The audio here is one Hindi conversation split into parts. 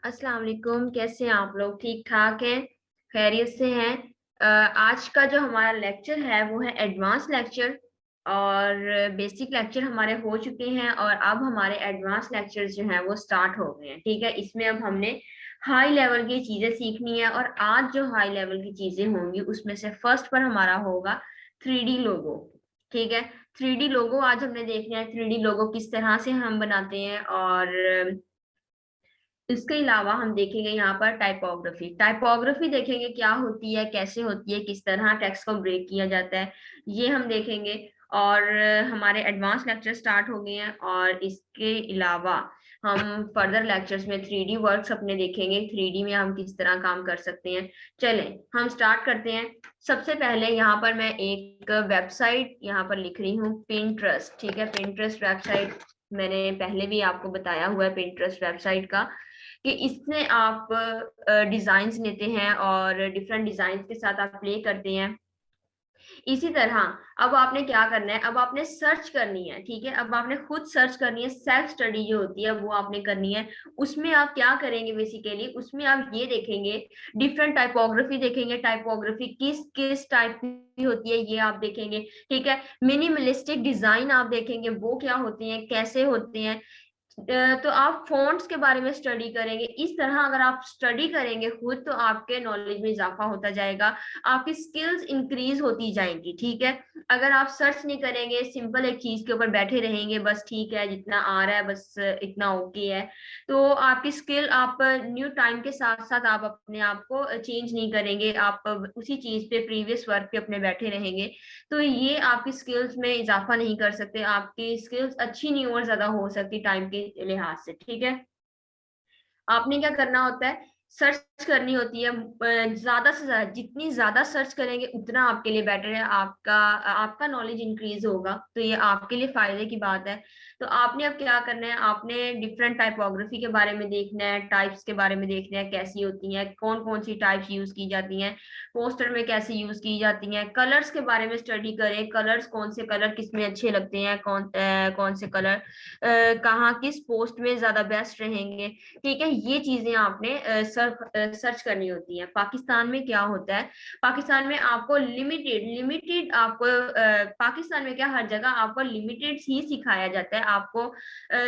अस्सलाम वालेकुम। कैसे हैं आप लोग? ठीक ठाक हैं? खैरियत से हैं? आज का जो हमारा लेक्चर है वो है एडवांस लेक्चर। और बेसिक लेक्चर हमारे हो चुके हैं और अब हमारे एडवांस लेक्चर जो हैं वो स्टार्ट हो गए हैं। ठीक है, इसमें अब हमने हाई लेवल की चीजें सीखनी है और आज जो हाई लेवल की चीजें होंगी उसमें से फर्स्ट पर हमारा होगा 3D लोगो। ठीक है, 3D लोगो आज हमने देखना है। 3D लोगो किस तरह से हम बनाते हैं और इसके अलावा हम देखेंगे यहाँ पर टाइपोग्राफी। टाइपोग्राफी देखेंगे क्या होती है, कैसे होती है, किस तरह टेक्स्ट को ब्रेक किया जाता है, ये हम देखेंगे। और हमारे एडवांस लेक्चर स्टार्ट हो गए हैं और इसके अलावा हम फर्दर लेक्चर्स में 3D वर्क्स अपने देखेंगे। 3D में हम किस तरह काम कर सकते हैं। चलें हम स्टार्ट करते हैं। सबसे पहले यहाँ पर मैं एक वेबसाइट यहाँ पर लिख रही हूँ, पिंटरेस्ट। ठीक है, पिंटरेस्ट वेबसाइट मैंने पहले भी आपको बताया हुआ है पिंटरेस्ट वेबसाइट का, कि इसमें आप डिजाइन्स लेते हैं और डिफरेंट डिजाइन्स के साथ आप प्ले करते हैं। इसी तरह अब आपने क्या करना है, अब आपने सर्च करनी है। ठीक है, अब आपने खुद सर्च करनी है। सेल्फ स्टडी जो होती है वो आपने करनी है। उसमें आप क्या करेंगे, बेसिकली उसमें आप ये देखेंगे, डिफरेंट टाइपोग्राफी देखेंगे। टाइपोग्राफी किस किस टाइप की होती है ये आप देखेंगे। ठीक है, मिनिमलिस्टिक डिजाइन आप देखेंगे, वो क्या होती हैं, कैसे होते हैं। तो आप फ़ॉन्ट्स के बारे में स्टडी करेंगे। इस तरह अगर आप स्टडी करेंगे खुद तो आपके नॉलेज में इज़ाफ़ा होता जाएगा, आपकी स्किल्स इंक्रीज़ होती जाएँगी। ठीक है? अगर आप सर्च नहीं करेंगे, सिंपल एक चीज़ के ऊपर बैठे रहेंगे, बस ठीक है जितना आ रहा है बस इतना ओके है, तो आपकी स्किल आप न्यू टाइम के साथ-साथ आप अपने आप को चेंज नहीं करेंगे, आप उसी चीज़ पे प्रीवियस वर्क पे अपने बैठे रहेंगे, तो ये आपकी स्किल्स में इज़ाफ़ा नहीं कर सकते, आपकी स्किल्स अच्छी नहीं और ज़्यादा हो सकती टाइम के लिहाज से। ठीक है? आपने क्या करना होता है, सर्च करनी होती है। ज़्यादा से ज़्यादा जितनी ज़्यादा सर्च करेंगे उतना आपके लिए बेटर है, आपका आपका नॉलेज इंक्रीज़ होगा, तो ये आपके लिए फ़ायदे की बात है। तो आपने अब क्या करना है, आपने डिफरेंट टाइपोग्राफी के बारे में देखना है, टाइप्स के बारे में देखना है, कैसी होती हैं, कौन-कौन सी टाइप्स यूज़ की जाती हैं, पोस्टर में कैसे यूज़ की जाती हैं, कलर्स के बारे में स्टडी करें, कलर्स कौन से कलर किसमें अच्छे लगते हैं, कौन से कलर कहाँ किस पोस्ट में ज़्यादा बेस्ट रहेंगे। ठीक है, ये चीज़ें आपने सर्च करनी होती हैं। पाकिस्तान में क्या होता है, पाकिस्तान में आपको लिमिटेड लिमिटेड आपको पाकिस्तान में क्या हर जगह आपको लिमिटेड ही सिखाया जाता है। आपको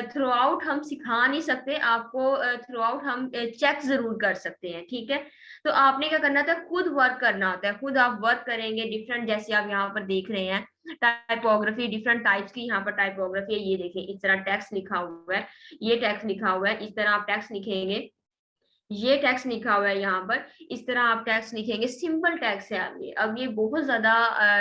थ्रू आउट हम सिखा नहीं सकते, आपको थ्रू आउट हम चेक ज़रूर कर सकते हैं, ठीक है? तो आपने क्या करना होता है, खुद वर्क करना होता है, खुद आप वर्क करेंगे डिफरेंट, जैसे आप यहाँ पर देख रहे हैं, टाइपोग्राफी डिफरेंट टाइप्स की यहाँ पर टाइपोग्राफी है। ये देखिए इस तरह टेक्स्ट लिखा हुआ है, ये टेक्स्ट लिखा हुआ है, इस तरह आप टेक्स्ट लिखेंगे। ये टेक्स्ट लिखा हुआ है यहाँ पर, इस तरह आप टेक्स्ट लिखेंगे, सिंपल टेक्स्ट है अब ये बहुत ज़्यादा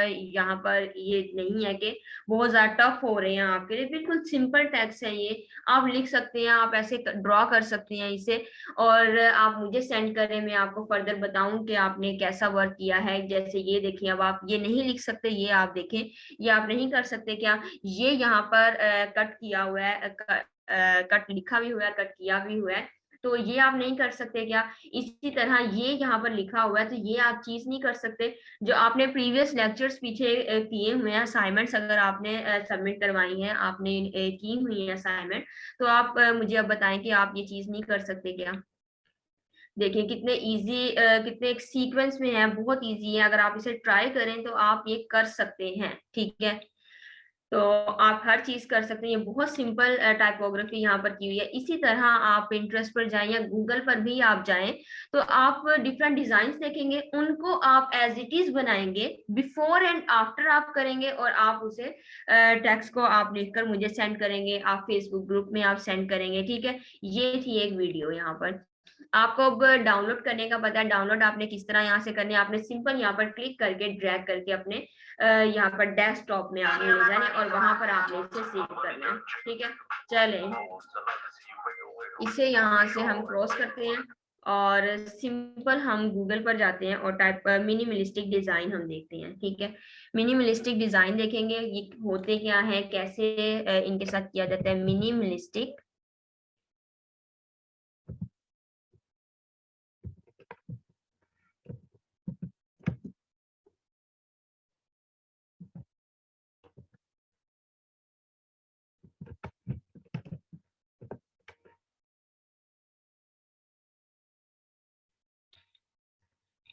यहाँ पर ये नहीं है कि बहुत ज़्यादा टफ हो रहे हैं आपके लिए, बिल्कुल सिंपल टेक्स्ट है ये। आप लिख सकते हैं, आप ऐसे ड्रॉ कर सकते हैं इसे और आप मुझे सेंड करें, मैं आपको फर्दर बताऊँ कि आपने कैसा वर्क किया है। जैसे ये देखिए, अब आप ये नहीं लिख सकते, ये आप देखें, ये आप नहीं कर सकते क्या? ये यहाँ पर कट किया हुआ है, कट लिखा भी हुआ है, कट किया भी हुआ है। तो ये आप नहीं कर सकते क्या? इसी तरह ये यहाँ पर लिखा हुआ है, तो ये आप चीज़ नहीं कर सकते। जो आपने प्रीवियस लेक्चर्स पीछे किए हुए हैं, असाइनमेंट्स अगर आपने सबमिट करवाई हैं, आपने की हुई है असाइनमेंट, तो आप मुझे अब बताएँ कि आप ये चीज़ नहीं कर सकते क्या? देखिए कितने ईज़ी कितने एक सीक्वेंस में है, बहुत ईज़ी है, अगर आप इसे ट्राई करें तो आप ये कर सकते हैं, ठीक है? तो आप हर चीज़ कर सकते हैं, ये बहुत सिंपल टाइपोग्राफी यहाँ पर की हुई है। इसी तरह आप पिंटरेस्ट पर जाएँ या गूगल पर भी आप जाएँ, तो आप डिफरेंट डिज़ाइन्स देखेंगे, उनको आप एज़ इट इज़ बनाएँगे, बिफोर एंड आफ्टर आप करेंगे और आप उसे टेक्स्ट को आप लिखकर मुझे सेंड करेंगे, आप फेसबुक ग्रुप में आप सेंड करेंगे, ठीक है? ये थी एक वीडियो यहाँ पर। आपको अब डाउनलोड करने का पता है, डाउनलोड आपने किस तरह यहाँ से करनी है, आपने सिंपल यहाँ पर क्लिक करके ड्रैग करके अपने यहाँ पर डेस्कटॉप में आपने ले जाना है और वहाँ पर आपने इसे सेव करना है, ठीक है? चलें, इसे यहाँ से हम क्रॉस करते हैं और सिंपल हम गूगल पर जाते हैं और टाइप मिनिमलिस्टिक डिज़ाइन हम देखते हैं, ठीक है? मिनिमलिस्टिक डिज़ाइन देखेंगे, ये होते क्या हैं, कैसे इनके साथ किया जाता है मिनिमलिस्टिक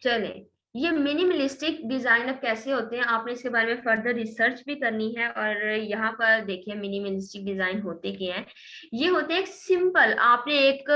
चले, ये मिनिमलिस्टिक डिजाइन अब कैसे होते हैं, आपने इसके बारे में फर्दर रिसर्च भी करनी है। और यहाँ पर देखिए मिनिमलिस्टिक डिजाइन होते क्या है। ये होते हैं सिंपल, आपने एक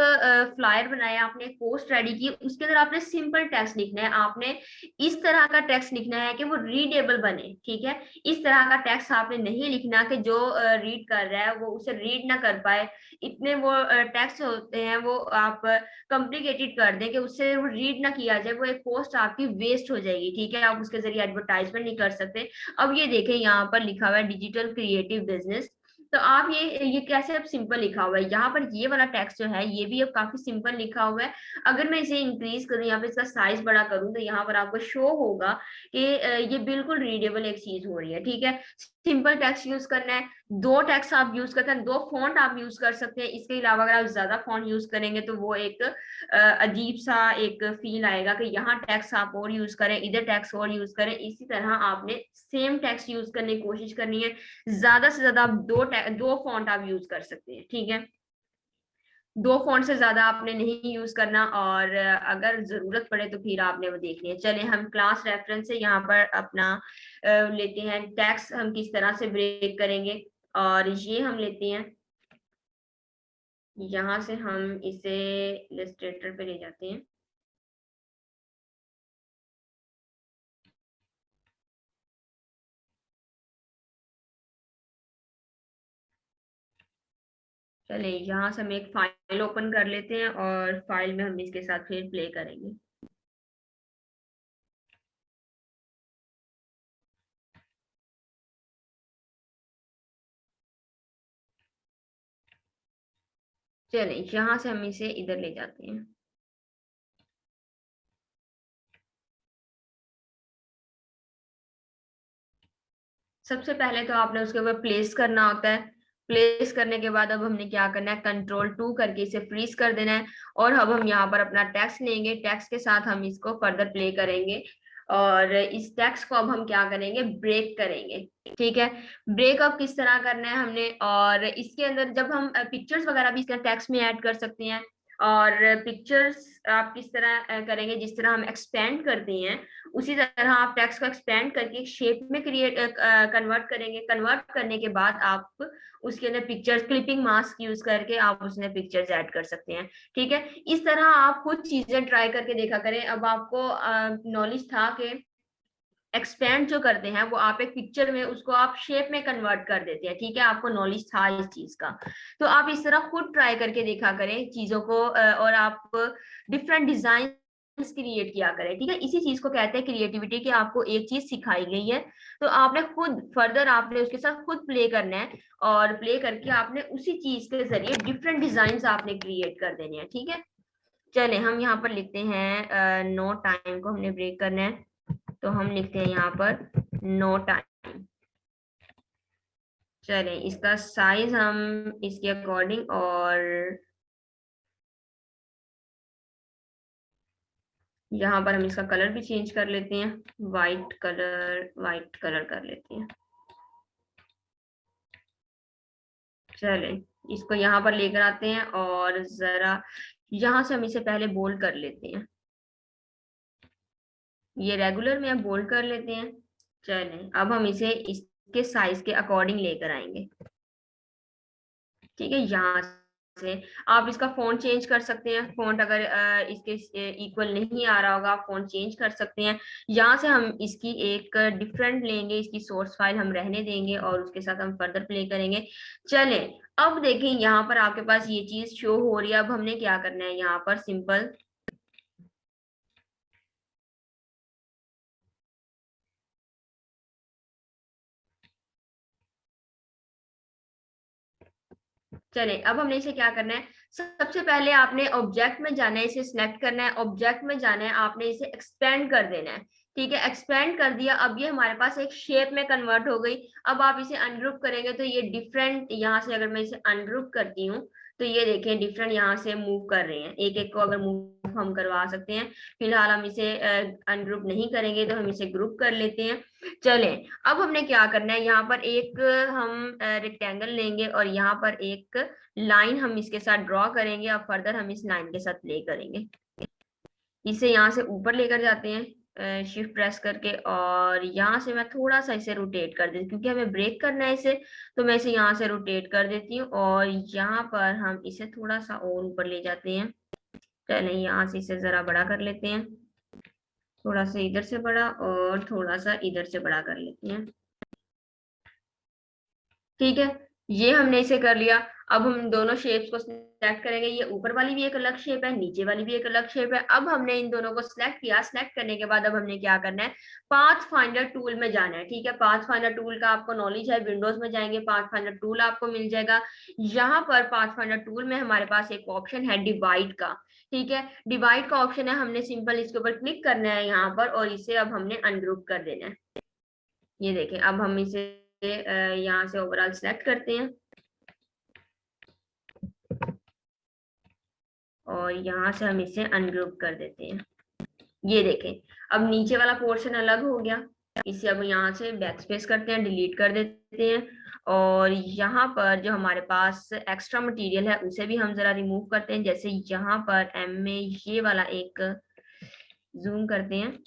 फ्लायर बनाया, आपने एक पोस्ट रेडी की, उसके अंदर आपने सिंपल टेक्स्ट लिखना है। आपने इस तरह का टेक्स्ट लिखना है कि वो रीडेबल बने, ठीक है। इस तरह का टेक्स्ट आपने नहीं लिखना कि जो रीड कर रहा है वो उसे रीड ना कर पाए। इतने वो टेक्स्ट होते हैं वो आप कॉम्प्लिकेटेड कर दें कि उससे वो रीड ना किया जाए, वो एक पोस्ट आपकी वेस्ट हो जाएगी, ठीक है। आप उसके जरिए एडवर्टाइजमेंट नहीं कर सकते। अब ये देखें यहाँ पर लिखा हुआ है डिजिटल क्रिएटिव बिजनेस। तो आप ये कैसे अब सिंपल लिखा हुआ है, यहाँ पर ये वाला टेक्स्ट जो है ये भी अब काफी सिंपल लिखा हुआ है। अगर मैं इसे इंक्रीज करूँ, यहाँ पे इसका साइज बड़ा करूँ, तो यहाँ पर आपको शो होगा कि ये बिल्कुल रीडेबल एक चीज हो रही है, ठीक है। सिंपल टेक्स्ट यूज करना है। दो टेक्स्ट आप यूज करते हैं, दो फॉन्ट आप यूज कर सकते हैं। इसके अलावा अगर आप ज्यादा फॉन्ट यूज करेंगे तो वो एक अजीब सा एक फील आएगा कि यहाँ टेक्स्ट आप और यूज करें, इधर टेक्स्ट और यूज करें। इसी तरह आपने सेम टेक्स्ट यूज करने की कोशिश करनी है। ज्यादा से ज्यादा आप दो फॉन्ट आप यूज कर सकते हैं, ठीक है। दो फॉन्ट से ज्यादा आपने नहीं यूज करना, और अगर जरूरत पड़े तो फिर आपने वो देखनी है। चले हम क्लास रेफरेंस से यहाँ पर अपना लेते हैं टेक्स्ट, हम किस तरह से ब्रेक करेंगे। और ये हम लेते हैं, यहाँ से हम इसे इलस्ट्रेटर पे ले जाते हैं। चले यहाँ से हम एक फाइल ओपन कर लेते हैं, और फाइल में हम इसके साथ फिर प्ले करेंगे। चले यहाँ से हम इसे इधर ले जाते हैं। सबसे पहले तो आपने उसके ऊपर प्लेस करना होता है। प्लेस करने के बाद अब हमने क्या करना है, कंट्रोल 2 करके इसे फ्रीज कर देना है। और अब हम यहाँ पर अपना टेक्स्ट लेंगे, टेक्स्ट के साथ हम इसको फर्दर प्ले करेंगे। और इस टेक्स्ट को अब हम क्या करेंगे, ब्रेक करेंगे, ठीक है। ब्रेक अब किस तरह करना है हमने, और इसके अंदर जब हम पिक्चर्स वगैरह भी इसके टेक्स्ट में ऐड कर सकते हैं। और पिक्चर्स आप किस तरह करेंगे, जिस तरह हम एक्सपेंड करते हैं उसी तरह आप टेक्स्ट को एक्सपेंड करके एक शेप में क्रिएट कन्वर्ट करेंगे। कन्वर्ट करने के बाद आप उसके अंदर पिक्चर्स क्लिपिंग मास्क यूज करके आप उसमें पिक्चर्स ऐड कर सकते हैं, ठीक है। इस तरह आप कुछ चीजें ट्राई करके देखा करें। अब आपको नॉलेज था कि एक्सपेंड जो करते हैं वो आप एक पिक्चर में उसको आप शेप में कन्वर्ट कर देते हैं, ठीक है। आपको नॉलेज था इस चीज का, तो आप इस तरह खुद ट्राई करके देखा करें चीजों को, और आप डिफरेंट डिजाइन क्रिएट किया करें, ठीक है। इसी चीज को कहते हैं क्रिएटिविटी, कि आपको एक चीज सिखाई गई है तो आपने खुद फर्दर आपने उसके साथ खुद प्ले करना है। और प्ले करके आपने उसी चीज के जरिए डिफरेंट डिजाइन आपने क्रिएट कर देने हैं, ठीक है। चले हम यहाँ पर लिखते हैं नो टाइम को हमने ब्रेक करना है, तो हम लिखते हैं यहाँ पर नो टाइम। चले इसका साइज हम इसके अकॉर्डिंग, और यहाँ पर हम इसका कलर भी चेंज कर लेते हैं, वाइट कलर कर लेते हैं। चले इसको यहाँ पर लेकर आते हैं, और जरा यहाँ से हम इसे पहले बोल्ड कर लेते हैं। ये रेगुलर में हम बोल्ड कर लेते हैं। चले अब हम इसे इसके साइज के अकॉर्डिंग लेकर आएंगे, ठीक है। यहाँ से आप इसका फॉन्ट चेंज कर सकते हैं। फॉन्ट अगर इसके इक्वल नहीं आ रहा होगा, आप फॉन्ट चेंज कर सकते हैं। यहाँ से हम इसकी एक डिफरेंट लेंगे, इसकी सोर्स फाइल हम रहने देंगे और उसके साथ हम फर्दर प्ले करेंगे। चले अब देखें यहाँ पर आपके पास ये चीज शो हो रही है। अब हमने क्या करना है, यहाँ पर सिंपल चले अब हमने इसे क्या करना है, सबसे पहले आपने ऑब्जेक्ट में जाना है, इसे सिलेक्ट करना है, ऑब्जेक्ट में जाना है, आपने इसे एक्सपेंड कर देना है, ठीक है। एक्सपेंड कर दिया, अब ये हमारे पास एक शेप में कन्वर्ट हो गई। अब आप इसे अनग्रुप करेंगे तो ये डिफरेंट, यहाँ से अगर मैं इसे अनग्रुप करती हूँ तो ये देखें डिफरेंट यहाँ से मूव कर रहे हैं। एक एक को अगर मूव हम करवा सकते हैं। फिलहाल हम इसे अनग्रुप नहीं करेंगे, तो हम इसे ग्रुप कर लेते हैं। चले अब हमने क्या करना है, यहाँ पर एक हम रेक्टेंगल लेंगे, और यहाँ पर एक लाइन हम इसके साथ ड्रॉ करेंगे। अब फर्दर हम इस लाइन के साथ प्ले करेंगे। इसे यहाँ से ऊपर लेकर जाते हैं शिफ्ट प्रेस करके, और यहाँ से मैं थोड़ा सा इसे रोटेट कर देती हूँ क्योंकि हमें ब्रेक करना है इसे। तो मैं इसे यहाँ से रोटेट कर देती हूँ और यहाँ पर हम इसे थोड़ा सा और ऊपर ले जाते हैं। चलें, यहाँ से इसे जरा बड़ा कर लेते हैं, थोड़ा सा इधर से बड़ा और थोड़ा सा इधर से बड़ा कर लेते हैं। ठीक है, ये हमने इसे कर लिया। अब हम दोनों शेप्स को सिलेक्ट करेंगे। ये ऊपर वाली भी एक अलग शेप है, नीचे वाली भी एक अलग शेप है। अब हमने इन दोनों को सिलेक्ट किया। सिलेक्ट करने के बाद अब हमने क्या करना है, पाथ फाइंडर टूल में जाना है। ठीक है, पाथ फाइंडर टूल का आपको नॉलेज है, विंडोज में जाएंगे पाथ फाइंडर टूल आपको मिल जाएगा। यहाँ पर पाथ फाइंडर टूल में हमारे पास एक ऑप्शन है डिवाइड का। ठीक है, डिवाइड का ऑप्शन है, हमने सिंपल इसके ऊपर क्लिक करना है यहाँ पर, और इसे अब हमने अनग्रुप कर देना है। ये देखें, अब हम इसे यहाँ से ओवरऑल सिलेक्ट करते हैं और यहाँ से हम इसे अनग्रुप कर देते हैं। ये देखें, अब नीचे वाला पोर्शन अलग हो गया। इसे अब यहाँ से बैक स्पेस करते हैं, डिलीट कर देते हैं, और यहाँ पर जो हमारे पास एक्स्ट्रा मटेरियल है उसे भी हम जरा रिमूव करते हैं। जैसे यहाँ पर एम में ये वाला एक जूम करते हैं,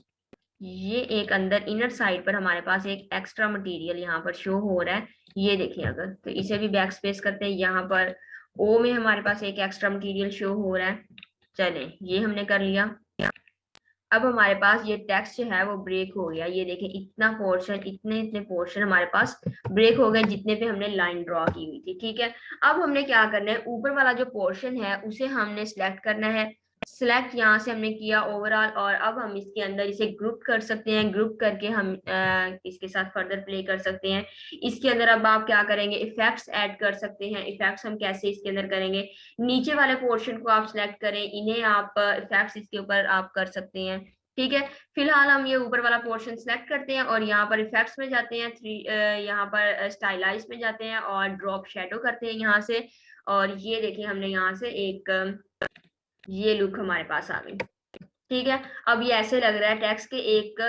ये एक अंदर इनर साइड पर हमारे पास एक एक्स्ट्रा मटेरियल यहाँ पर शो हो रहा है। ये देखिए, अगर तो इसे भी बैक स्पेस करते हैं, यहाँ पर ओ में हमारे पास एक एक्स्ट्रा मटेरियल शो हो रहा है। चलें, ये हमने कर लिया। अब हमारे पास ये टेक्स्ट जो है वो ब्रेक हो गया। ये देखें, इतना पोर्शन, इतने इतने पोर्शन हमारे पास ब्रेक हो गए जितने पे हमने लाइन ड्रॉ की हुई थी। ठीक है, अब हमने क्या करना है, ऊपर वाला जो पोर्शन है उसे हमने सिलेक्ट करना है। सिलेक्ट यहाँ से हमने किया ओवरऑल, और अब हम इसके अंदर इसे ग्रुप कर सकते हैं। ग्रुप करके हम इसके साथ फर्दर प्ले कर सकते हैं। इसके अंदर अब आप क्या करेंगे, इफेक्ट्स ऐड कर सकते हैं। इफेक्ट्स हम कैसे इसके अंदर करेंगे, नीचे वाले पोर्शन को आप सिलेक्ट करें, इन्हें आप इफेक्ट्स इसके ऊपर आप कर सकते हैं। ठीक है, फिलहाल हम ये ऊपर वाला पोर्शन सिलेक्ट करते हैं और यहाँ पर इफेक्ट्स में जाते हैं, यहाँ पर स्टाइलाइज में जाते हैं और ड्रॉप शेडो करते हैं यहाँ से। और ये देखिए, हमने यहाँ से एक ये लुक हमारे पास आ गई। ठीक है, अब ये ऐसे लग रहा है टेक्स्ट के एक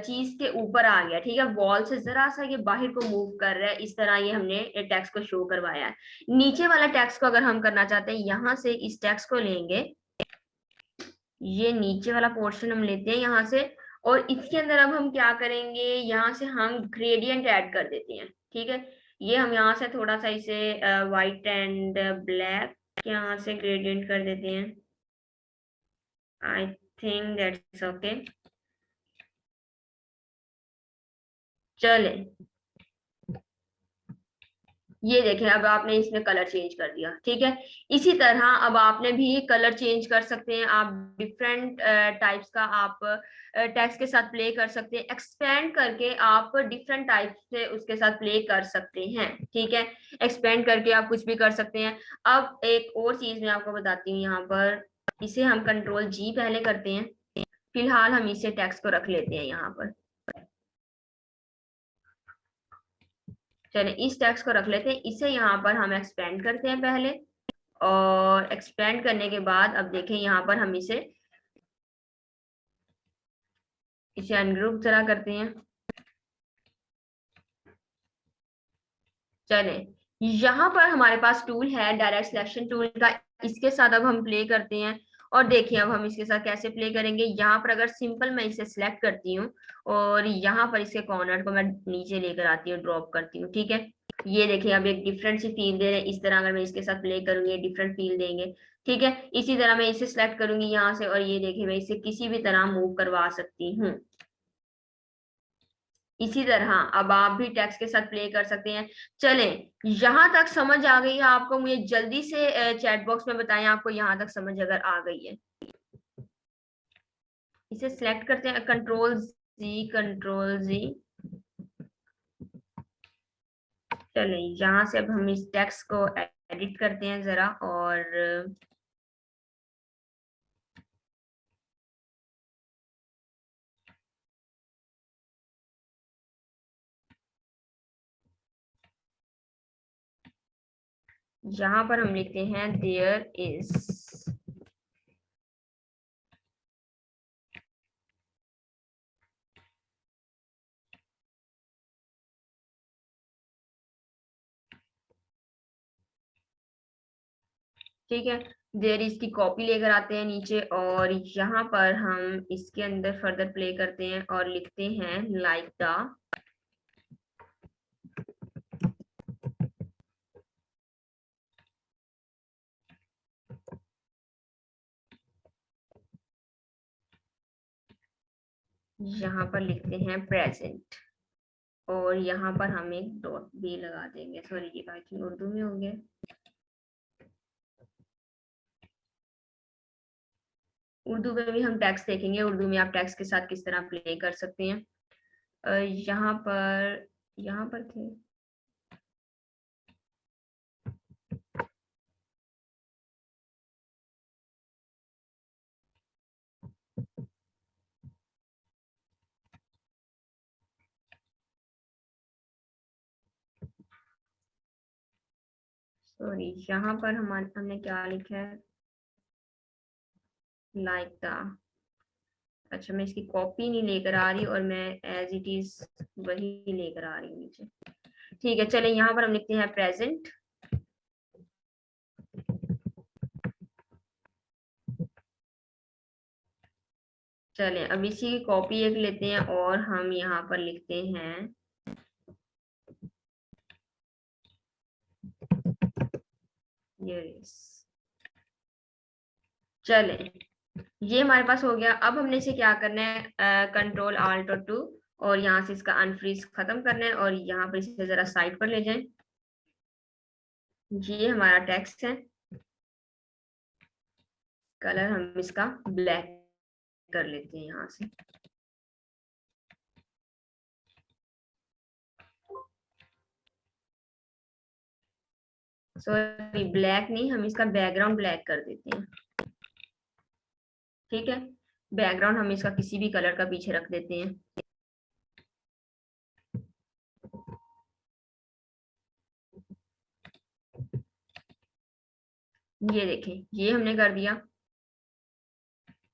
चीज के ऊपर आ गया। ठीक है, वॉल से जरा सा ये बाहर को मूव कर रहा है, इस तरह ये हमने टेक्स्ट को शो करवाया है। नीचे वाला टेक्स्ट को अगर हम करना चाहते हैं, यहाँ से इस टेक्स्ट को लेंगे, ये नीचे वाला पोर्शन हम लेते हैं यहाँ से, और इसके अंदर अब हम क्या करेंगे, यहाँ से हम ग्रेडियंट ऐड कर देते हैं। ठीक है, ये हम यहाँ से थोड़ा सा इसे व्हाइट एंड ब्लैक यहाँ से ग्रेडियंट कर देते हैं। I think that's okay. चले, ये देखें, अब आपने इसमें कलर चेंज कर दिया। ठीक है, इसी तरह अब आपने भी कलर चेंज कर सकते हैं। आप डिफरेंट टाइप्स का आप टेक्स्ट के साथ प्ले कर सकते हैं। एक्सपेंड करके आप डिफरेंट टाइप से उसके साथ प्ले कर सकते हैं। ठीक है, एक्सपेंड करके आप कुछ भी कर सकते हैं। अब एक और चीज मैं आपको बताती हूँ, यहाँ पर इसे हम कंट्रोल जी पहले करते हैं। फिलहाल हम इसे टेक्स्ट को रख लेते हैं यहाँ पर। चलिए, इस टेक्स्ट को रख लेते हैं, इसे यहाँ पर हम एक्सपेंड करते हैं पहले, और एक्सपेंड करने के बाद अब देखें यहाँ पर हम इसे अनग्रुप जरा करते हैं। चले, यहाँ पर हमारे पास टूल है डायरेक्ट सिलेक्शन टूल का, इसके साथ अब हम प्ले करते हैं। और देखिए, अब हम इसके साथ कैसे प्ले करेंगे। यहाँ पर अगर सिंपल मैं इसे सिलेक्ट करती हूँ और यहाँ पर इसके कॉर्नर को मैं नीचे लेकर आती हूँ, ड्रॉप करती हूँ। ठीक है, ये देखिए, अब एक डिफरेंट सी फील दे रहे हैं। इस तरह अगर मैं इसके साथ प्ले करूंगी, डिफरेंट फील देंगे। ठीक है, इसी तरह मैं इसे सिलेक्ट करूंगी यहाँ से, और ये देखिए, मैं इसे किसी भी तरह मूव करवा सकती हूँ। इसी तरह अब आप भी टेक्स्ट के साथ प्ले कर सकते हैं। चलें, यहाँ तक समझ आ गई है आपको, मुझे जल्दी से चैट बॉक्स में बताएं आपको यहाँ तक समझ अगर आ गई है। इसे सिलेक्ट करते हैं, कंट्रोल जी, कंट्रोल जी। चलें, यहाँ से अब हम इस टेक्स्ट को एडिट करते हैं जरा, और यहाँ पर हम लिखते हैं देयर इज। ठीक है, देर इसकी कॉपी लेकर आते हैं नीचे, और यहाँ पर हम इसके अंदर फर्दर प्ले करते हैं और लिखते हैं लाइक द। यहाँ पर लिखते हैं प्रेजेंट, और यहाँ पर हम एक डॉट भी लगा देंगे। सॉरी, ये आई थिंक उर्दू में हो गया। उर्दू में भी हम टेक्स्ट देखेंगे, उर्दू में आप टेक्स्ट के साथ किस तरह प्ले कर सकते हैं। यहाँ पर थे। सॉरी, यहाँ पर हमने क्या लिखा है, लाइक द। अच्छा, मैं इसकी कॉपी नहीं लेकर आ रही और मैं एज इट इज वही लेकर आ रही हूँ नीचे। ठीक है, चले यहाँ पर हम लिखते हैं प्रेजेंट। चले अब इसी की कॉपी एक लेते हैं और हम यहाँ पर लिखते हैं चले, ये हमारे पास हो गया। अब हमने इसे क्या करना है, कंट्रोल आल्ट और 2, और यहाँ से इसका अनफ्रीज खत्म करना है, और यहाँ पर इसे जरा साइड पर ले जाएं। ये हमारा टेक्स्ट है, कलर हम इसका ब्लैक कर लेते हैं यहाँ से। सॉरी, ब्लैक नहीं, हम इसका बैकग्राउंड ब्लैक कर देते हैं। ठीक है, बैकग्राउंड हम इसका किसी भी कलर का पीछे रख देते हैं। ये देखें, ये हमने कर दिया।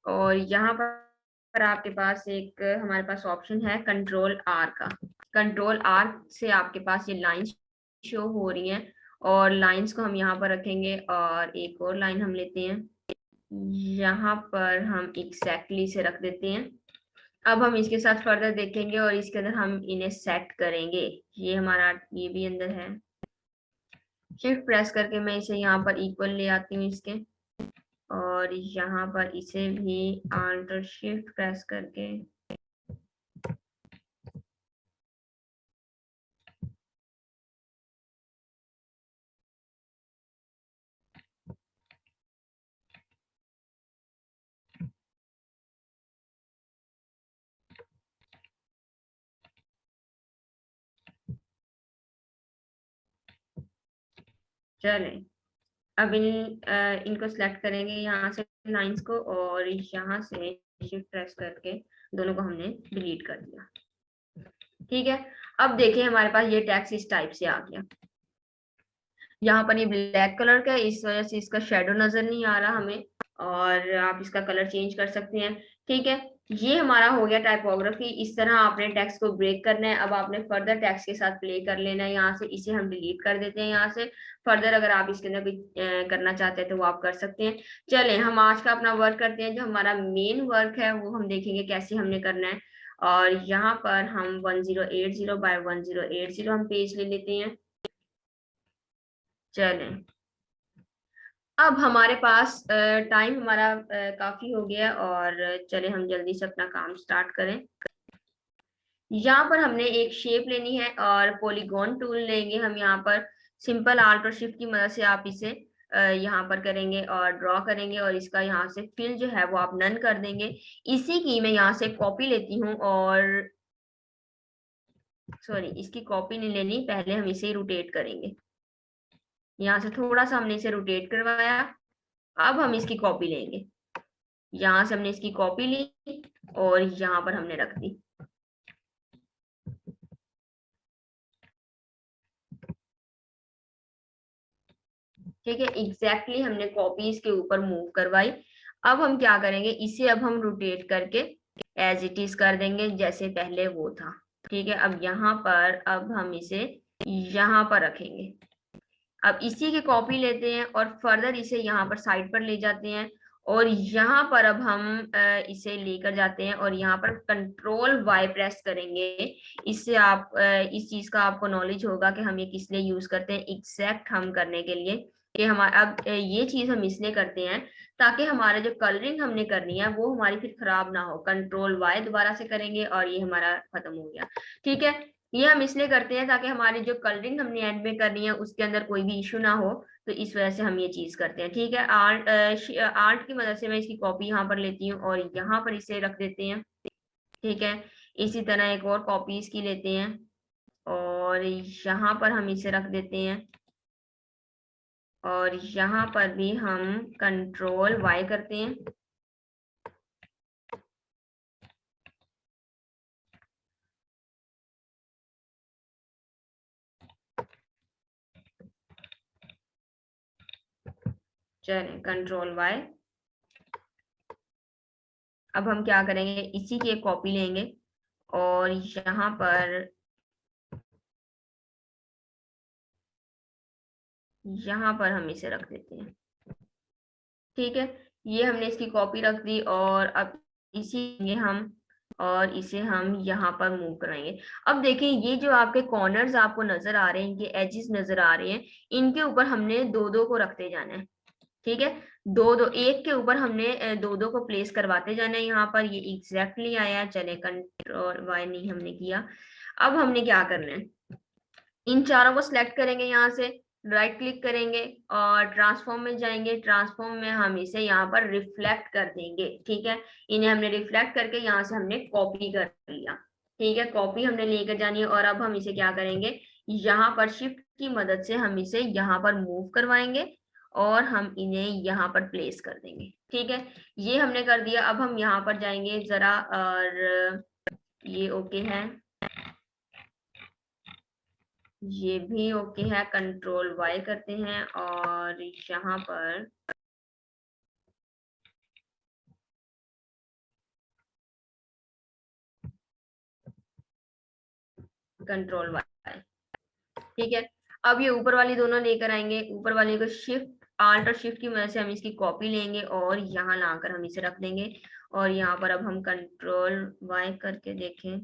और यहाँ पर आपके पास एक हमारे पास ऑप्शन है कंट्रोल आर का। कंट्रोल आर से आपके पास ये लाइंस शो हो रही हैं, और लाइंस को हम यहाँ पर रखेंगे, और एक और लाइन हम लेते हैं, यहाँ पर हम एग्जैक्टली से रख देते हैं। अब हम इसके साथ फर्दर देखेंगे और इसके अंदर हम इन्हें सेट करेंगे। ये हमारा, ये भी अंदर है। शिफ्ट प्रेस करके मैं इसे यहाँ पर इक्वल ले आती हूँ इसके, और यहाँ पर इसे भी आल्ट शिफ्ट प्रेस करके चले अब इनको सिलेक्ट करेंगे यहाँ से लाइंस को, और यहाँ से शिफ्ट प्रेस करके दोनों को हमने डिलीट कर दिया। ठीक है, अब देखिए हमारे पास ये टेक्स्ट इस टाइप से आ गया। यहाँ पर ये ब्लैक कलर का है, इस वजह से इसका शेडो नजर नहीं आ रहा हमें, और आप इसका कलर चेंज कर सकते हैं। ठीक है, ये हमारा हो गया टाइपोग्राफी। इस तरह आपने टेक्स्ट को ब्रेक करना है। अब आपने फर्दर टेक्स्ट के साथ प्ले कर लेना है। यहाँ से इसे हम डिलीट कर देते हैं। यहाँ से फर्दर अगर आप इसके अंदर कुछ करना चाहते हैं तो वो आप कर सकते हैं। चले हम आज का अपना वर्क करते हैं। जो हमारा मेन वर्क है वो हम देखेंगे कैसे हमने करना है। और यहाँ पर हम 1080 बाय 1080 हम पेज ले लेते हैं। चलें, अब हमारे पास टाइम हमारा काफी हो गया, और चले हम जल्दी से अपना काम स्टार्ट करें। यहाँ पर हमने एक शेप लेनी है और पॉलीगॉन टूल लेंगे हम। यहाँ पर सिंपल आल्ट और शिफ्ट की मदद से आप इसे यहाँ पर करेंगे और ड्रॉ करेंगे, और इसका यहाँ से फिल जो है वो आप नन कर देंगे। इसी की मैं यहाँ से कॉपी लेती हूँ, और सॉरी, इसकी कॉपी नहीं लेनी, पहले हम इसे रोटेट करेंगे। यहाँ से थोड़ा सा हमने इसे रोटेट करवाया। अब हम इसकी कॉपी लेंगे। यहाँ से हमने इसकी कॉपी ली और यहाँ पर हमने रख दी। ठीक है, एग्जैक्टली हमने कॉपी इसके ऊपर मूव करवाई। अब हम क्या करेंगे, इसे अब हम रोटेट करके एज इट इज कर देंगे जैसे पहले वो था। ठीक है, अब यहाँ पर अब हम इसे यहाँ पर रखेंगे। अब इसी की कॉपी लेते हैं और फर्दर इसे यहाँ पर साइड पर ले जाते हैं और यहाँ पर अब हम इसे लेकर जाते हैं और यहाँ पर कंट्रोल वाई प्रेस करेंगे। इससे आप इस चीज का आपको नॉलेज होगा कि हम ये किस लिए यूज करते हैं, एग्जैक्ट हम करने के लिए कि हमारा अब ये चीज हम इसलिए करते हैं ताकि हमारा जो कलरिंग हमने करनी है वो हमारी फिर खराब ना हो। कंट्रोल वाई दोबारा से करेंगे और ये हमारा खत्म हो गया। ठीक है, ये हम इसलिए करते हैं ताकि हमारी जो कलरिंग हमने एंड में करनी है उसके अंदर कोई भी इशू ना हो, तो इस वजह से हम ये चीज करते हैं। ठीक है, आर्ट की मदद से मैं इसकी कॉपी यहाँ पर लेती हूँ और यहाँ पर इसे रख देते हैं। ठीक है, इसी तरह एक और कॉपी इसकी लेते हैं और यहाँ पर हम इसे रख देते हैं और यहाँ पर भी हम कंट्रोल वाई करते हैं। चलें, कंट्रोल वाई। अब हम क्या करेंगे, इसी की एक कॉपी लेंगे और यहाँ पर हम इसे रख देते हैं। ठीक है, ये हमने इसकी कॉपी रख दी और अब इसी हम और इसे हम यहाँ पर मूव कराएंगे। अब देखें, ये जो आपके कॉर्नर्स आपको नजर आ रहे हैं, इनके एजेस नजर आ रहे हैं, इनके ऊपर हमने दो दो को रखते जाना है। ठीक है, दो दो एक के ऊपर हमने दो दो को प्लेस करवाते जाना है। यहाँ पर ये एग्जैक्टली आया। चले, कंट्रोल वाई नहीं हमने किया। अब हमने क्या करना है, इन चारों को सिलेक्ट करेंगे, यहाँ से राइट क्लिक करेंगे और ट्रांसफॉर्म में जाएंगे। ट्रांसफॉर्म में हम इसे यहाँ पर रिफ्लेक्ट कर देंगे। ठीक है, इन्हें हमने रिफ्लेक्ट करके यहाँ से हमने कॉपी कर लिया। ठीक है, कॉपी हमने लेकर जानी है और अब हम इसे क्या करेंगे, यहाँ पर शिफ्ट की मदद से हम इसे यहाँ पर मूव करवाएंगे और हम इन्हें यहाँ पर प्लेस कर देंगे। ठीक है, ये हमने कर दिया। अब हम यहाँ पर जाएंगे जरा और ये ओके है, ये भी ओके है। कंट्रोल वाई करते हैं और यहाँ पर कंट्रोल वाई। ठीक है, अब ये ऊपर वाली दोनों लेकर आएंगे। ऊपर वाली को शिफ्ट आल्ट और शिफ्ट की मदद से हम इसकी कॉपी लेंगे और यहाँ लाकर हम इसे रख देंगे और यहाँ पर अब हम कंट्रोल वाई करके देखें।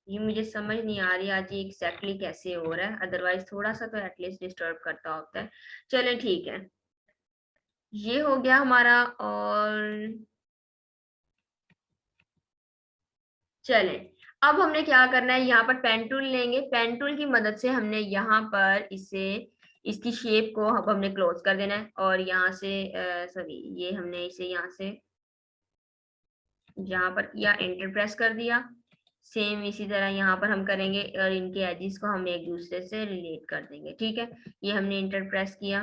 ये मुझे समझ नहीं आ रही आज ये एग्जैक्टली कैसे हो रहा है, अदरवाइज थोड़ा सा तो एटलीस्ट डिस्टर्ब करता होता है। चले ठीक है, ये हो गया हमारा। और चले, अब हमने क्या करना है, यहाँ पर पेन टूल लेंगे। पेन टूल की मदद से हमने यहाँ पर इसे इसकी शेप को अब हमने क्लोज कर देना है और यहाँ से सॉरी, ये हमने इसे यहाँ से यहाँ पर किया, एंटर प्रेस कर दिया। सेम इसी तरह यहाँ पर हम करेंगे और इनके एजेस को हम एक दूसरे से रिलेट कर देंगे। ठीक है, ये हमने एंटर प्रेस किया।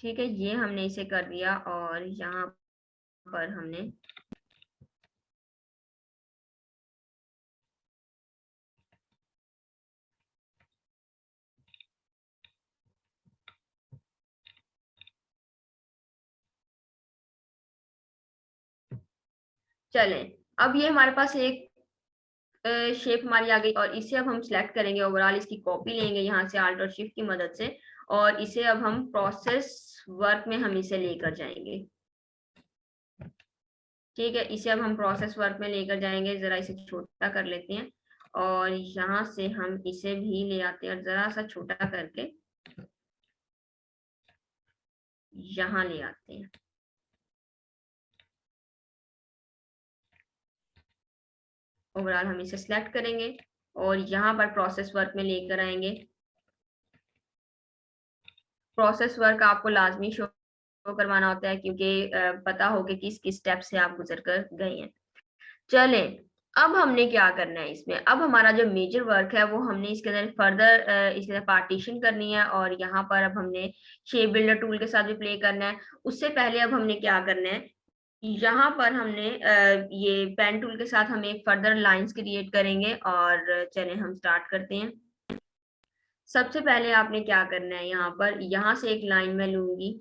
ठीक है, ये हमने इसे कर दिया और यहाँ पर हमने चले, अब ये हमारे पास एक शेप हमारी आ गई और इसे अब हम सिलेक्ट करेंगे। ओवरऑल इसकी कॉपी लेंगे यहाँ से आल्ट और शिफ्ट की मदद से और इसे अब हम प्रोसेस वर्क में हम इसे लेकर जाएंगे। ठीक है, इसे अब हम प्रोसेस वर्क में लेकर जाएंगे। जरा इसे छोटा कर लेते हैं और यहाँ से हम इसे भी ले आते हैं और जरा सा छोटा करके यहाँ ले आते हैं। ओवरऑल हम इसे सिलेक्ट करेंगे और यहाँ पर प्रोसेस वर्क में लेकर आएंगे। प्रोसेस वर्क आपको लाजमी शो करवाना होता है क्योंकि पता हो कि किस किस स्टेप से आप गुजर कर गए हैं। चलें, अब हमने क्या करना है इसमें, अब हमारा जो मेजर वर्क है वो हमने इसके अंदर फर्दर इसके अंदर पार्टीशन करनी है और यहाँ पर अब हमने शेप बिल्डर टूल के साथ भी प्ले करना है। उससे पहले अब हमने क्या करना है, यहाँ पर हमने ये पेन टूल के साथ हम एक फर्दर लाइंस क्रिएट करेंगे और चलें हम स्टार्ट करते हैं। सबसे पहले आपने क्या करना है, यहाँ पर यहाँ से एक लाइन में लूंगी,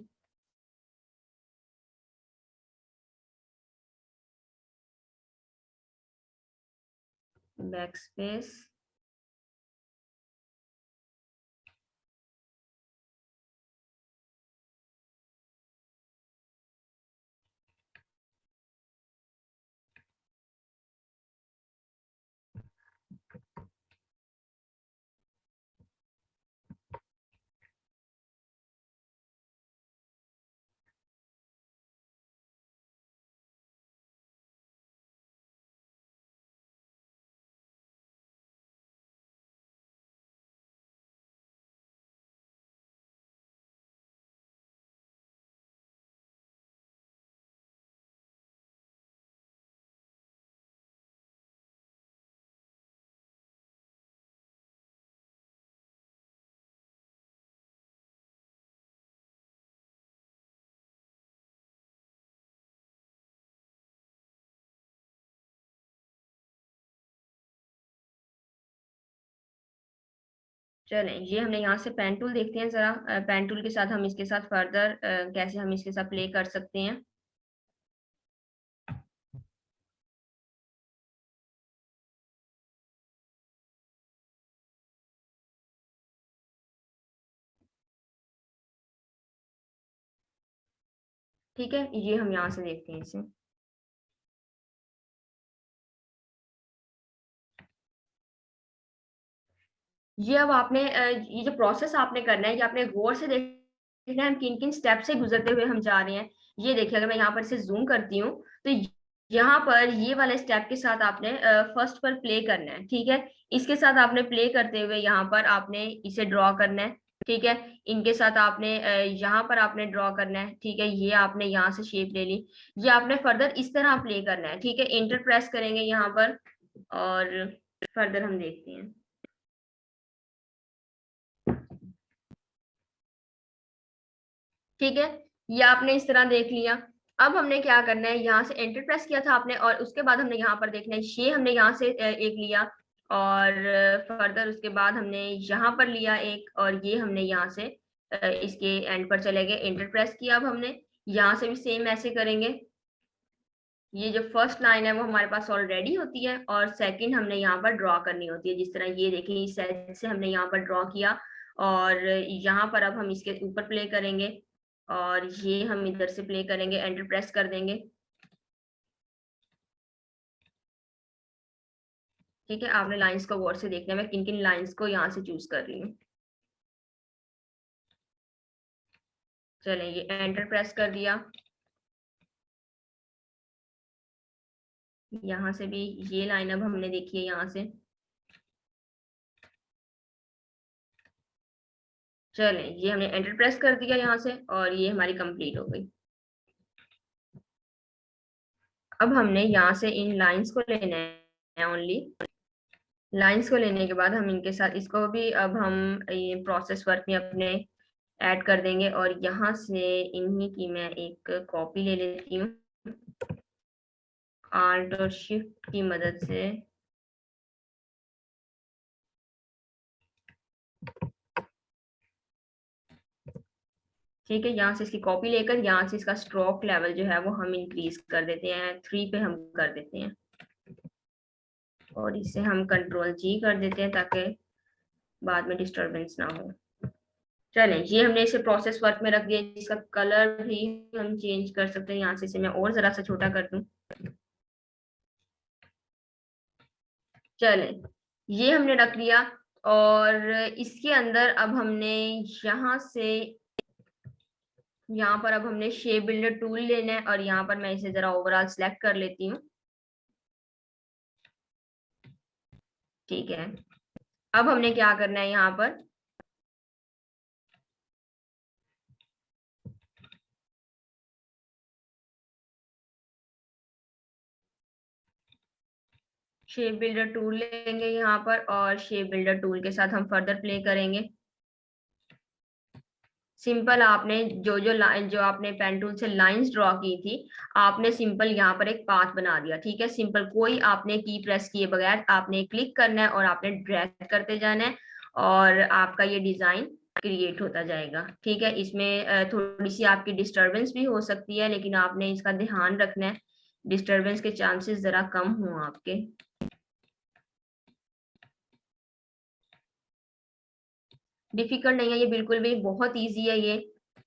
बैक स्पेस, चलें ये हमने यहाँ से पेन टूल देखते हैं जरा, पेन टूल के साथ हम इसके साथ फर्दर कैसे हम इसके साथ प्ले कर सकते हैं। ठीक है, ये हम यहाँ से देखते हैं इसे। ये अब आपने ये जो प्रोसेस आपने करना है, ये आपने गौर से देखना है हम किन किन स्टेप से गुजरते हुए हम जा रहे हैं। ये देखिए, अगर मैं यहाँ पर से जूम करती हूँ तो यहाँ पर ये वाले स्टेप के साथ आपने फर्स्ट पर प्ले करना है। ठीक है, इसके साथ आपने प्ले करते हुए यहाँ पर आपने इसे ड्रॉ करना है। ठीक है, इनके साथ आपने यहाँ पर आपने ड्रॉ करना है। ठीक है, ये आपने यहाँ से शेप ले ली, ये आपने फर्दर इस तरह प्ले करना है। ठीक है, इंटर प्रेस करेंगे यहाँ पर और फर्दर हम देखते हैं। ठीक है, ये आपने इस तरह देख लिया। अब हमने क्या करना है, यहाँ से एंटर प्रेस किया था आपने और उसके बाद हमने यहाँ पर देखना है, ये हमने यहाँ से एक लिया और फर्दर उसके बाद हमने यहाँ पर लिया एक, और ये हमने यहाँ से इसके एंड पर चले गए, एंटर प्रेस किया। अब हमने यहाँ से भी सेम ऐसे करेंगे। ये जो फर्स्ट लाइन है वो हमारे पास ऑलरेडी होती है और सेकंड हमने यहाँ पर ड्रॉ करनी होती है। जिस तरह ये देखिए, इस साइड से हमने यहाँ पर ड्रॉ किया और यहाँ पर अब हम इसके ऊपर प्ले करेंगे और ये हम इधर से प्ले करेंगे, एंटर प्रेस कर देंगे। ठीक है, आपने लाइंस को गौर से देखना है, मैं किन किन लाइंस को यहाँ से चूज कर रही हूँ। चलें, ये एंटर प्रेस कर दिया। यहाँ से भी ये लाइन अब हमने देखी है यहाँ से। चलें, ये हमने एंटर प्रेस कर दिया यहाँ से और ये हमारी कंप्लीट हो गई। अब हमने यहाँ से इन लाइंस को लेना है, ओनली लाइंस को लेने के बाद हम इनके साथ इसको भी अब हम ये प्रोसेस वर्क में अपने ऐड कर देंगे और यहाँ से इन्हीं की मैं एक कॉपी ले लेती हूँ आल्ट और शिफ्ट की मदद से। ठीक है, यहाँ से इसकी कॉपी लेकर यहाँ से इसका स्ट्रोक लेवल जो है वो हम इंक्रीज कर देते हैं, 3 पे हम कर देते हैं और इसे हम कंट्रोल जी कर देते हैं ताकि बाद में डिस्टरबेंस ना हो। चलें, ये हमने इसे प्रोसेस वर्क में रख दिया। इसका कलर भी हम चेंज कर सकते हैं, यहाँ से इसे मैं और जरा सा छोटा कर दूं। चलें, ये हमने रख लिया और इसके अंदर अब हमने यहाँ से यहाँ पर अब हमने शेप बिल्डर टूल लेना है और यहाँ पर मैं इसे जरा ओवरऑल सिलेक्ट कर लेती हूँ। ठीक है, अब हमने क्या करना है, यहाँ पर शेप बिल्डर टूल लेंगे यहाँ पर और शेप बिल्डर टूल के साथ हम फर्दर प्ले करेंगे। सिंपल आपने जो आपने पेन टूल से लाइंस ड्रॉ की थी, आपने सिंपल यहाँ पर एक पाथ बना दिया। ठीक है, सिंपल कोई आपने की प्रेस किए बगैर आपने क्लिक करना है और आपने ड्रैग करते जाना है और आपका ये डिजाइन क्रिएट होता जाएगा। ठीक है, इसमें थोड़ी सी आपकी डिस्टरबेंस भी हो सकती है, लेकिन आपने इसका ध्यान रखना है, डिस्टरबेंस के चांसेस जरा कम हो आपके। डिफिकल्ट नहीं है ये, बिल्कुल भी बहुत इजी है ये।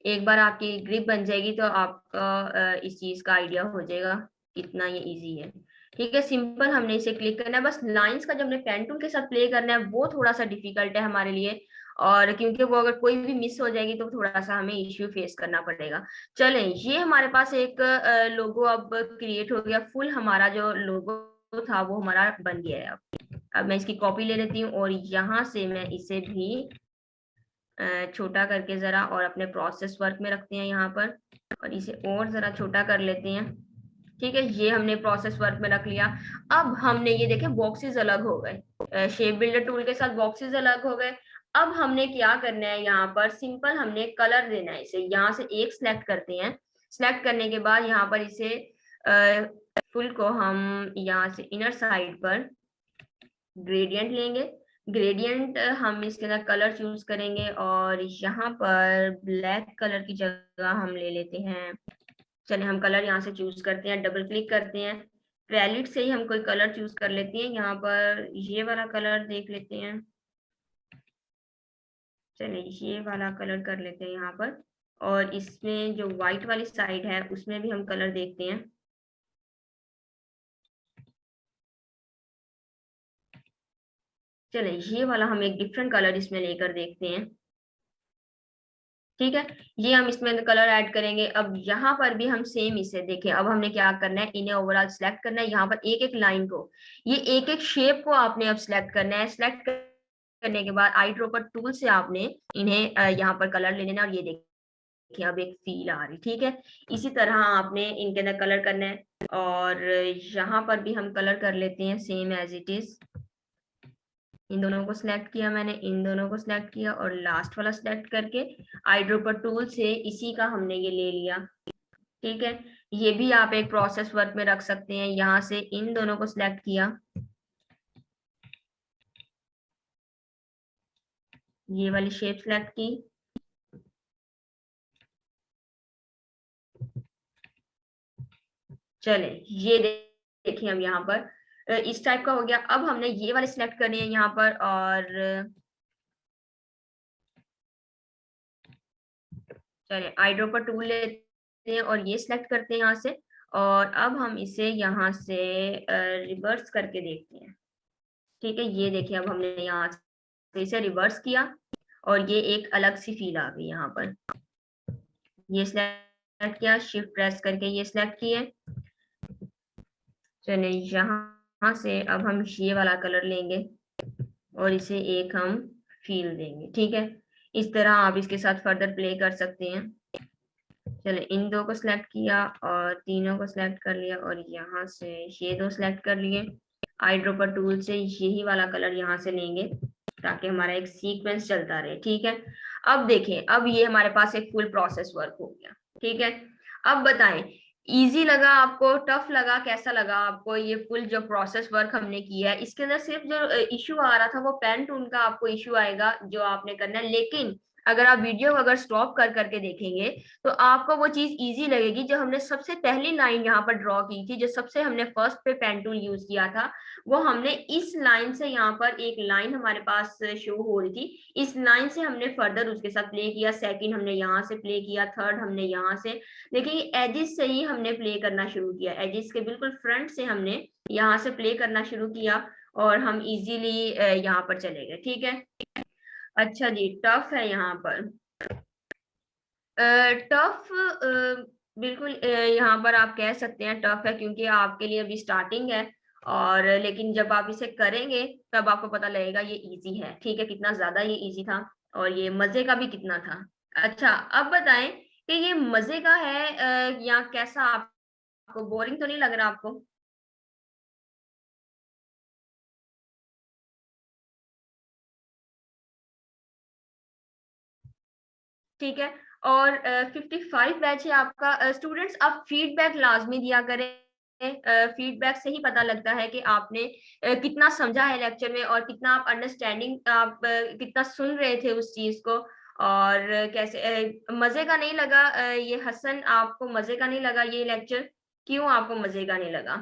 एक बार आपकी ग्रिप बन जाएगी तो आपका इस चीज का आइडिया हो जाएगा कितना ये इजी है। ठीक है, सिंपल हमने इसे क्लिक करना है, बस लाइंस का जब हमने पेन टूल के साथ प्ले करना है वो थोड़ा सा डिफिकल्ट है हमारे लिए, और क्योंकि वो अगर कोई भी मिस हो जाएगी तो थोड़ा सा हमें इश्यू फेस करना पड़ेगा। चलें, ये हमारे पास एक लोगो अब क्रिएट हो गया, फुल हमारा जो लोगो था वो हमारा बन गया है। अब मैं इसकी कॉपी ले लेती हूँ और यहाँ से मैं इसे भी छोटा करके जरा और अपने प्रोसेस वर्क में रखते हैं यहाँ पर, और इसे और जरा छोटा कर लेते हैं। ठीक है, ये हमने प्रोसेस वर्क में रख लिया। अब हमने ये देखे बॉक्सेस अलग हो गए, शेप बिल्डर टूल के साथ बॉक्सेस अलग हो गए। अब हमने क्या करना है, यहाँ पर सिंपल हमने कलर देना है इसे, यहाँ से एक सिलेक्ट करते हैं। सिलेक्ट करने के बाद यहाँ पर इसे फुल को हम यहाँ से इनर साइड पर ग्रेडियंट लेंगे। ग्रेडियंट हम इसके अंदर कलर चूज करेंगे और यहाँ पर ब्लैक कलर की जगह हम ले लेते हैं। चलिए हम कलर यहाँ से चूज करते हैं, डबल क्लिक करते हैं, पैलेट से ही हम कोई कलर चूज कर लेते हैं। यहाँ पर ये वाला कलर देख लेते हैं, चलिए ये वाला कलर कर लेते हैं यहाँ पर, और इसमें जो व्हाइट वाली साइड है उसमें भी हम कलर देखते हैं। चलिए ये वाला हम एक डिफरेंट कलर इसमें लेकर देखते हैं। ठीक है, ये हम इसमें कलर ऐड करेंगे। अब यहाँ पर भी हम सेम इसे देखें, अब हमने क्या करना है, इन्हें ओवरऑल सिलेक्ट करना है। यहाँ पर एक एक लाइन को, ये एक एक शेप को आपने अब सिलेक्ट करना है। सिलेक्ट करने के बाद आई ड्रॉपर टूल से आपने इन्हें यहाँ पर कलर ले लेना, और ये देखिए अब एक फील आ रही। ठीक है, इसी तरह आपने इनके अंदर कलर करना है, और यहाँ पर भी हम कलर कर लेते हैं सेम एज इट इज। इन दोनों को सिलेक्ट किया मैंने, इन दोनों को सिलेक्ट किया, और लास्ट वाला सिलेक्ट करके आई ड्रॉपर टूल से इसी का हमने ये ले लिया। ठीक है, ये भी आप एक प्रोसेस वर्क में रख सकते हैं। यहाँ से इन दोनों को सिलेक्ट किया, ये वाली शेप सिलेक्ट की, चले ये देखिए हम यहाँ पर इस टाइप का हो गया। अब हमने ये वाले सिलेक्ट करने हैं यहाँ पर, और चले आई ड्रॉपर टूल लेते हैं और ये सिलेक्ट करते हैं यहाँ से, और अब हम इसे यहाँ से रिवर्स करके देखते हैं। ठीक है, ये देखिए अब हमने यहाँ से इसे रिवर्स किया और ये एक अलग सी फील आ गई। यहाँ पर ये सिलेक्ट किया, शिफ्ट प्रेस करके ये सिलेक्ट किए। चलिए यहाँ से अब हम ये वाला कलर लेंगे और इसे एक हम फील देंगे। ठीक है, इस तरह आप इसके साथ फर्दर प्ले कर सकते हैं। चले इन दो को सिलेक्ट किया और तीनों को सिलेक्ट कर लिया, और यहाँ से ये दो सिलेक्ट कर लिए। आई ड्रॉपर टूल से यही वाला कलर यहाँ से लेंगे ताकि हमारा एक सीक्वेंस चलता रहे। ठीक है, अब देखें, अब ये हमारे पास एक फुल प्रोसेस वर्क हो गया। ठीक है, अब बताएं, इजी लगा आपको, टफ लगा, कैसा लगा आपको ये फुल जो प्रोसेस वर्क हमने किया है? इसके अंदर सिर्फ जो इश्यू आ रहा था वो पेन टूल का आपको इश्यू आएगा जो आपने करना है, लेकिन अगर आप वीडियो अगर स्टॉप कर करके देखेंगे तो आपको वो चीज इजी लगेगी। जो हमने सबसे पहली लाइन यहाँ पर ड्रॉ की थी, जो सबसे हमने फर्स्ट पे पेन टूल यूज किया था, वो हमने इस लाइन से, यहाँ पर एक लाइन हमारे पास शो हो रही थी, इस लाइन से हमने फर्दर उसके साथ प्ले किया। सेकंड हमने यहाँ से प्ले किया, थर्ड हमने यहाँ से, देखिए एजिस से ही हमने प्ले करना शुरू किया। एजिस के बिल्कुल फ्रंट से हमने यहाँ से प्ले करना शुरू किया और हम इजीली यहाँ पर चले गए। ठीक है, अच्छा जी, टफ है यहाँ पर। टफ बिल्कुल यहाँ पर आप कह सकते हैं टफ है, क्योंकि आपके लिए अभी स्टार्टिंग है, और लेकिन जब आप इसे करेंगे तब आपको पता लगेगा ये इजी है। ठीक है, कितना ज्यादा ये इजी था और ये मजे का भी कितना था। अच्छा, अब बताएं कि ये मजे का है या कैसा, आपको बोरिंग तो नहीं लग रहा आपको? ठीक है, और 55 बैच है आपका। स्टूडेंट्स आप फीडबैक लाजमी दिया करें। फीडबैक से ही पता लगता है कि आपने कितना समझा है लेक्चर में और कितना आप अंडरस्टैंडिंग आप कितना सुन रहे थे उस चीज को और कैसे मजे का नहीं लगा ये हसन आपको मजे का नहीं लगा ये लेक्चर क्यों आपको मजे का नहीं लगा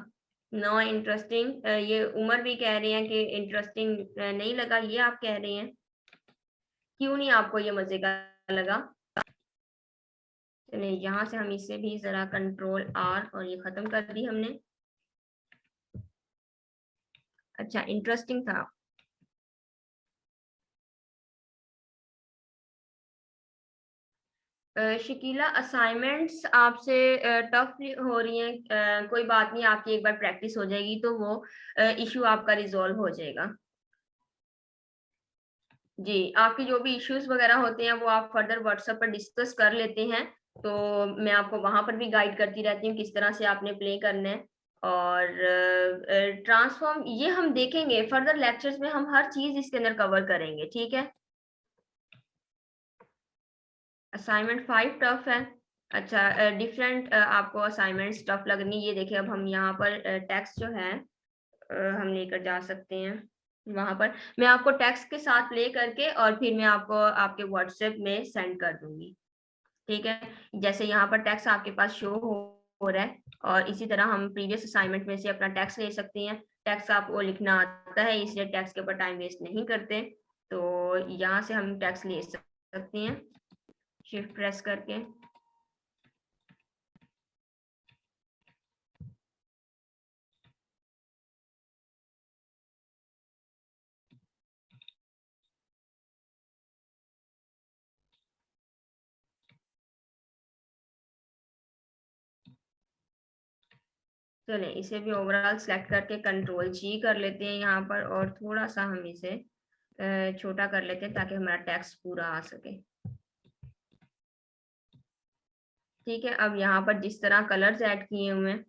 नो इंटरेस्टिंग ये उमर भी कह रहे हैं कि इंटरेस्टिंग नहीं लगा ये आप कह रहे हैं क्यों नहीं आपको ये मजे का लगा चलिए यहाँ से हम इसे भी जरा कंट्रोल आर और ये खत्म कर दी हमने अच्छा इंटरेस्टिंग था शकीला असाइनमेंट्स आपसे टफ हो रही हैं कोई बात नहीं आपकी एक बार प्रैक्टिस हो जाएगी तो वो इशू आपका रिजॉल्व हो जाएगा जी आपके जो भी इश्यूज वगैरह होते हैं वो आप फर्दर व्हाट्सएप पर डिस्कस कर लेते हैं तो मैं आपको वहां पर भी गाइड करती रहती हूँ किस तरह से आपने प्ले करना है और ट्रांसफॉर्म ये हम देखेंगे फर्दर लेक्चर्स में हम हर चीज इसके अंदर कवर करेंगे ठीक है असाइनमेंट 5 टफ है अच्छा डिफरेंट आपको असाइनमेंट्स टफ लगनी ये देखिए अब हम यहाँ पर टेक्स्ट जो है हम लेकर जा सकते हैं वहां पर मैं आपको टेक्स्ट के साथ प्ले करके और फिर मैं आपको आपके व्हाट्सएप में सेंड कर दूंगी ठीक है जैसे यहाँ पर टेक्स्ट आपके पास शो हो रहा है और इसी तरह हम प्रीवियस असाइनमेंट में से अपना टेक्स्ट ले सकते हैं टेक्स्ट आपको लिखना आता है इसलिए टेक्स्ट के ऊपर टाइम वेस्ट नहीं करते तो यहाँ से हम टेक्स्ट ले सकते हैं शिफ्ट प्रेस करके चले इसे भी ओवरऑल सेलेक्ट करके कंट्रोल जी कर लेते हैं यहाँ पर और थोड़ा सा हम इसे छोटा कर लेते हैं ताकि हमारा टेक्स्ट पूरा आ सके ठीक है अब यहाँ पर जिस तरह कलर्स ऐड किए हुए हैं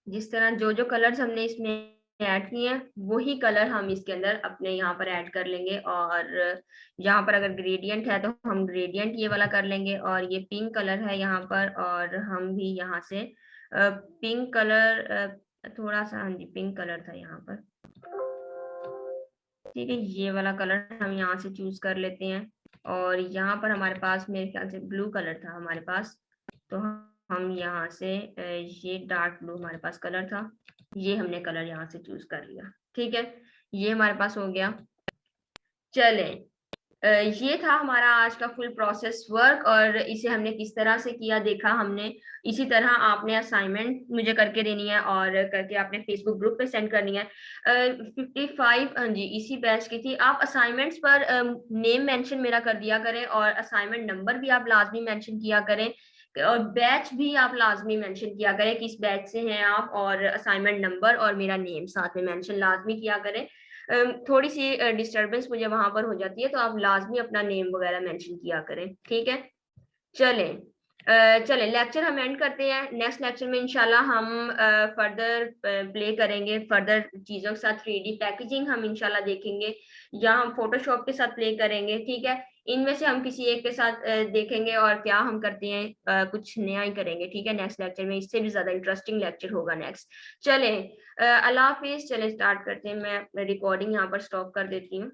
जिस तरह जो जो कलर्स हमने इसमें ऐड किए हैं वही कलर हम इसके अंदर अपने यहाँ पर ऐड कर लेंगे और यहाँ पर अगर ग्रेडियंट है तो हम ग्रेडियंट ये वाला कर लेंगे और ये पिंक कलर है यहाँ पर और हम भी यहाँ से पिंक कलर थोड़ा सा हाँ जी पिंक कलर था यहाँ पर ठीक है ये वाला कलर हम यहाँ से चूज कर लेते हैं और यहाँ पर हमारे पास मेरे ख्याल से ब्लू कलर था हमारे पास तो हम यहाँ से ये डार्क ब्लू हमारे पास कलर था ये हमने कलर यहाँ से चूज कर लिया ठीक है ये हमारे पास हो गया चले ये था हमारा आज का फुल प्रोसेस वर्क और इसे हमने किस तरह से किया देखा हमने इसी तरह आपने असाइनमेंट मुझे करके देनी है और करके आपने फेसबुक ग्रुप पे सेंड करनी है 55 हाँ जी इसी बैच की थी आप असाइनमेंट्स पर नेम मेंशन मेरा कर दिया करें और असाइनमेंट नंबर भी आप लाजमी मेंशन किया करें और बैच भी आप लाजमी मेंशन किया करें किस बैच से हैं आप और असाइनमेंट नंबर और मेरा नेम साथ में मेंशन लाजमी किया करें थोड़ी सी डिस्टरबेंस मुझे वहां पर हो जाती है तो आप लाजमी अपना नेम वगैरह मेंशन किया करें ठीक है चले चले लेक्चर हम एंड करते हैं नेक्स्ट लेक्चर में इंशाल्लाह हम फर्दर प्ले करेंगे फर्दर चीजों के साथ 3D पैकेजिंग हम इंशाल्लाह देखेंगे या हम फोटोशॉप के साथ प्ले करेंगे ठीक है इनमें से हम किसी एक के साथ देखेंगे और क्या हम करते हैं कुछ नया ही करेंगे ठीक है नेक्स्ट लेक्चर में इससे भी ज्यादा इंटरेस्टिंग लेक्चर होगा नेक्स्ट चले अल्लाह हाफिज चले स्टार्ट करते हैं मैं रिकॉर्डिंग यहाँ पर स्टॉप कर देती हूँ